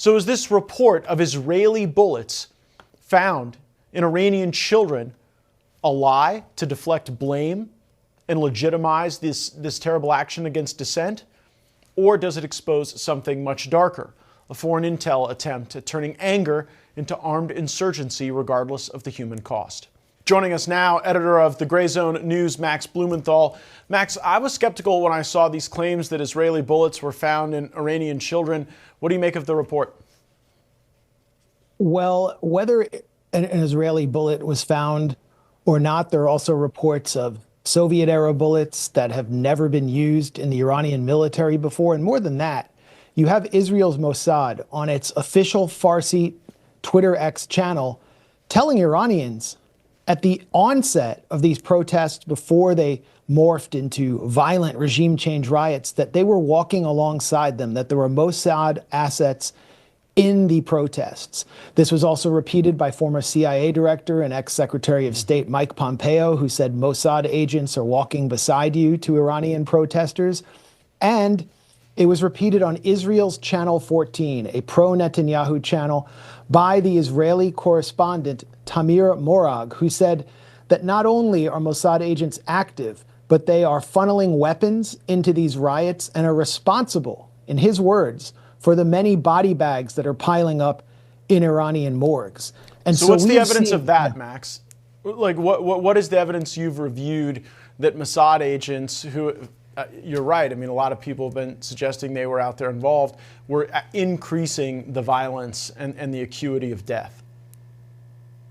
So is this report of Israeli bullets found in Iranian children a lie to deflect blame and legitimize this terrible action against dissent? Or does it expose something much darker, a foreign intel attempt at turning anger into armed insurgency regardless of the human cost? Joining us now, editor of the Grayzone News, Maxem Blumenthal. Max, I was skeptical when I saw these claims that Israeli bullets were found in Iranian children. What do you make of the report? Well, whether an Israeli bullet was found or not, there are also reports of Soviet-era bullets that have never been used in the Iranian military before. And more than that, you have Israel's Mossad on its official Farsi Twitter X channel telling Iranians at the onset of these protests, before they morphed into violent regime change riots, that they were walking alongside them, that there were Mossad assets in the protests. This was also repeated by former CIA director and ex-Secretary of State Mike Pompeo, who said Mossad agents are walking beside you to Iranian protesters. And it was repeated on Israel's Channel 14, a pro-Netanyahu channel, by the Israeli correspondent Tamir Morag, who said that not only are Mossad agents active, but they are funneling weapons into these riots and are responsible, in his words, for the many body bags that are piling up in Iranian morgues. And so what's the evidence of that, Max? Like, what is the evidence you've reviewed that Mossad agents who, you're right, I mean, a lot of people have been suggesting they were out there involved, were increasing the violence and the acuity of death?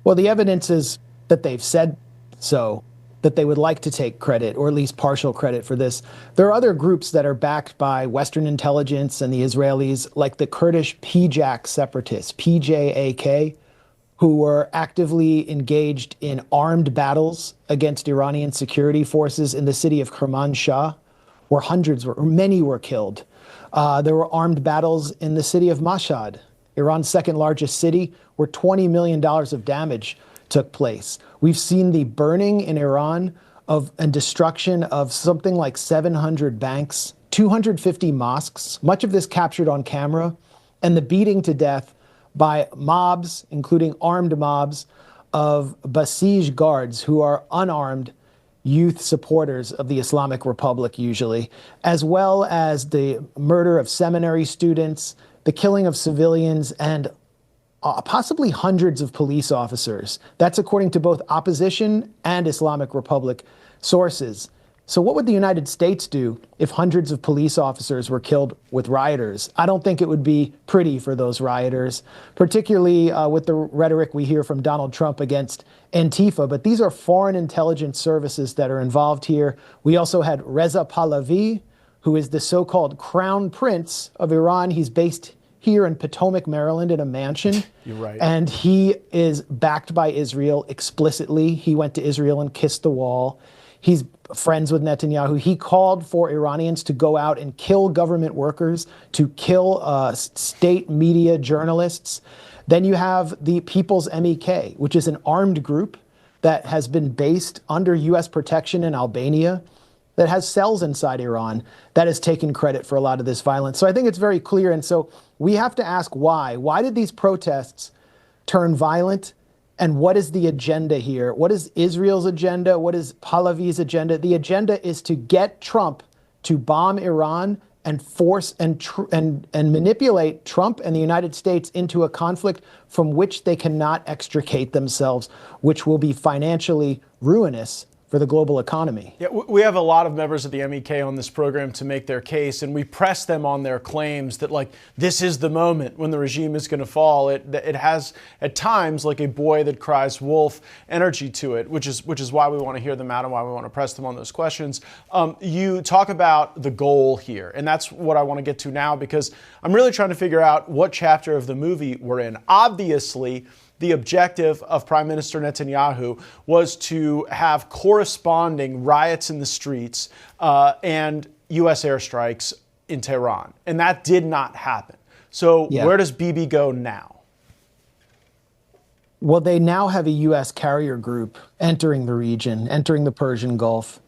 Well, the evidence is that they've said so, that they would like to take credit, or at least partial credit, for this. There are other groups that are backed by Western intelligence and the Israelis, like the Kurdish PJAK separatists, PJAK, who were actively engaged in armed battles against Iranian security forces in the city of Kermanshah, where many were killed. There were armed battles in the city of Mashhad, Iran's second largest city, where $20 million of damage took place. We've seen the burning in Iran and destruction of something like 700 banks, 250 mosques, much of this captured on camera, and the beating to death by mobs, including armed mobs, of Basij guards who are unarmed youth supporters of the Islamic Republic usually, as well as the murder of seminary students, the killing of civilians, and possibly hundreds of police officers. That's according to both opposition and Islamic Republic sources. So what would the United States do if hundreds of police officers were killed with rioters? I don't think it would be pretty for those rioters, particularly with the rhetoric we hear from Donald Trump against Antifa. But these are foreign intelligence services that are involved here. We also had Reza Pahlavi, who is the so-called crown prince of Iran. He's based here in Potomac, Maryland, in a mansion. You're right. And he is backed by Israel explicitly. He went to Israel and kissed the wall. He's friends with Netanyahu. He called for Iranians to go out and kill government workers, to kill state media journalists. Then you have the People's MEK, which is an armed group that has been based under U.S. protection in Albania, that has cells inside Iran, that has taken credit for a lot of this violence. So I think it's very clear. And so we have to ask why. Why did these protests turn violent? And what is the agenda here? What is Israel's agenda? What is Pahlavi's agenda? The agenda is to get Trump to bomb Iran and force and manipulate Trump and the United States into a conflict from which they cannot extricate themselves, which will be financially ruinous for the global economy. Yeah, we have a lot of members of the MEK on this program to make their case, and we press them on their claims that, like, this is the moment when the regime is going to fall. It has, at times, like a boy that cries wolf energy to it, which is why we want to hear them out and why we want to press them on those questions. You talk about the goal here, and that's what I want to get to now, because I'm really trying to figure out what chapter of the movie we're in. Obviously, the objective of Prime Minister Netanyahu was to have corresponding riots in the streets and U.S. airstrikes in Tehran. And that did not happen. So where does Bibi go now? Well, they now have a U.S. carrier group entering the region, entering the Persian Gulf.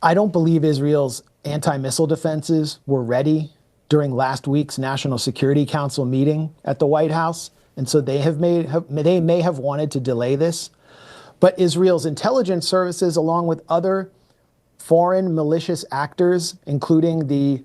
I don't believe Israel's anti-missile defenses were ready during last week's National Security Council meeting at the White House. And so they may have wanted to delay this. But Israel's intelligence services, along with other foreign malicious actors, including the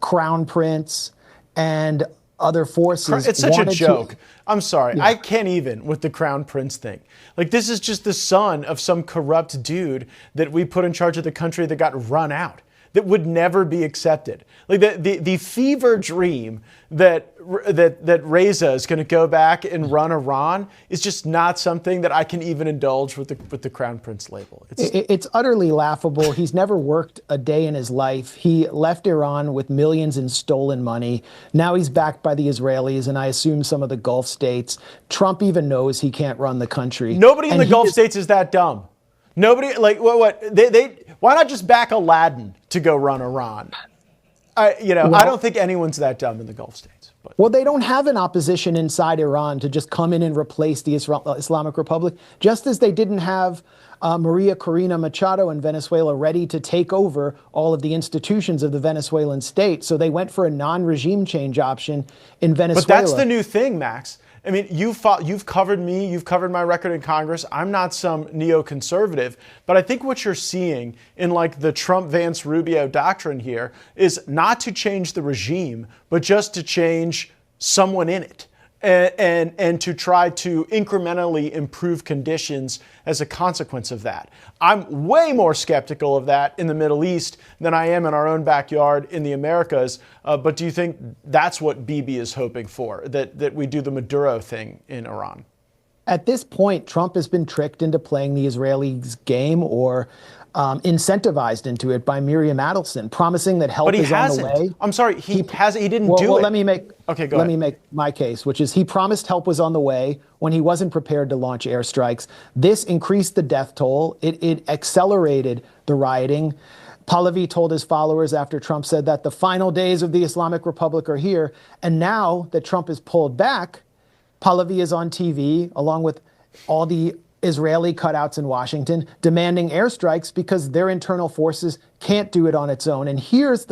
Crown Prince and other forces. It's such a joke. I'm sorry. Yeah. I can't even with the Crown Prince thing. Like, this is just the son of some corrupt dude that we put in charge of the country that got run out, that would never be accepted. Like the fever dream that Reza is going to go back and run Iran is just not something that I can even indulge with the Crown Prince label. It's utterly laughable. He's never worked a day in his life. He left Iran with millions in stolen money. Now he's backed by the Israelis and I assume some of the Gulf states. Trump even knows he can't run the country. Nobody in the Gulf states is that dumb. Nobody, like, why not just back Aladdin to go run Iran? I don't think anyone's that dumb in the Gulf states. But. Well, they don't have an opposition inside Iran to just come in and replace the Islamic Republic, just as they didn't have Maria Corina Machado in Venezuela ready to take over all of the institutions of the Venezuelan state. So they went for a non-regime change option in Venezuela. But that's the new thing, Max. I mean, you've covered me, you've covered my record in Congress. I'm not some neoconservative, but I think what you're seeing in like the Trump-Vance-Rubio doctrine here is not to change the regime, but just to change someone in it and to try to incrementally improve conditions as a consequence of that. I'm way more skeptical of that in the Middle East than I am in our own backyard in the Americas. But do you think that's what Bibi is hoping for, that we do the Maduro thing in Iran? At this point, Trump has been tricked into playing the Israelis' game or incentivized into it by Miriam Adelson, promising that help is on the way. I'm sorry, he didn't do it. Let me make my case, which is he promised help was on the way when he wasn't prepared to launch airstrikes. This increased the death toll. It accelerated the rioting. Pahlavi told his followers after Trump said that the final days of the Islamic Republic are here. And now that Trump is pulled back, Pahlavi is on TV along with all the Israeli cutouts in Washington demanding airstrikes because their internal forces can't do it on its own. And here's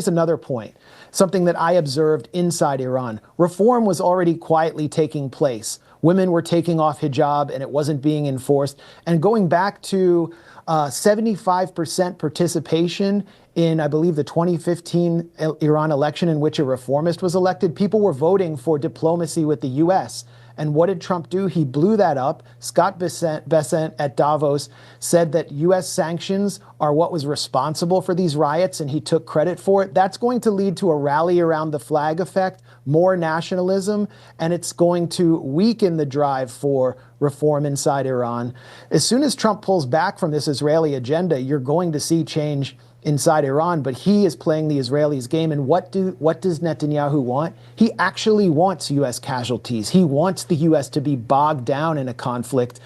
another point, something that I observed inside Iran. Reform was already quietly taking place. Women were taking off hijab and it wasn't being enforced. And going back to 75% participation in, I believe, the 2015 Iran election in which a reformist was elected, people were voting for diplomacy with the U.S. And what did Trump do? He blew that up. Scott Bessent at Davos said that U.S. sanctions are what was responsible for these riots, and he took credit for it. That's going to lead to a rally around the flag effect, more nationalism, and it's going to weaken the drive for reform inside Iran. As soon as Trump pulls back from this Israeli agenda, you're going to see change inside Iran, but he is playing the Israelis' game. And what does Netanyahu want? He actually wants U.S. casualties. He wants the U.S. to be bogged down in a conflict,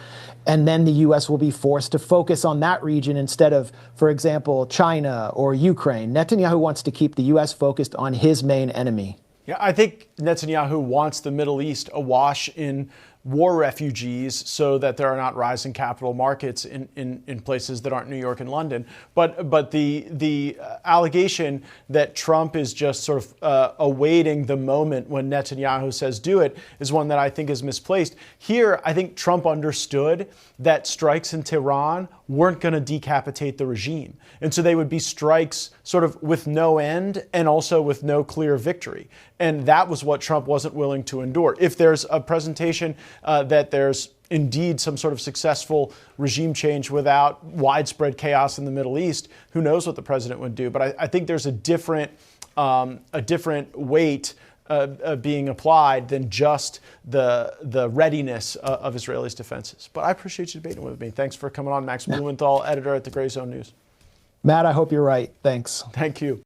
and then the U.S. will be forced to focus on that region instead of, for example, China or Ukraine. Netanyahu wants to keep the U.S. focused on his main enemy. Yeah, I think Netanyahu wants the Middle East awash in war refugees so that there are not rising capital markets in places that aren't New York and London. But the allegation that Trump is just sort of awaiting the moment when Netanyahu says do it is one that I think is misplaced. Here, I think Trump understood that strikes in Tehran weren't going to decapitate the regime. And so they would be strikes sort of with no end and also with no clear victory. And that was what Trump wasn't willing to endure. If there's a presentation that there's indeed some sort of successful regime change without widespread chaos in the Middle East, who knows what the president would do. But I think there's a different weight being applied than just the readiness of Israelis' defenses. But I appreciate you debating with me. Thanks for coming on. Maxem Blumenthal, editor at the Grayzone News. Matt, I hope you're right. Thanks. Thank you.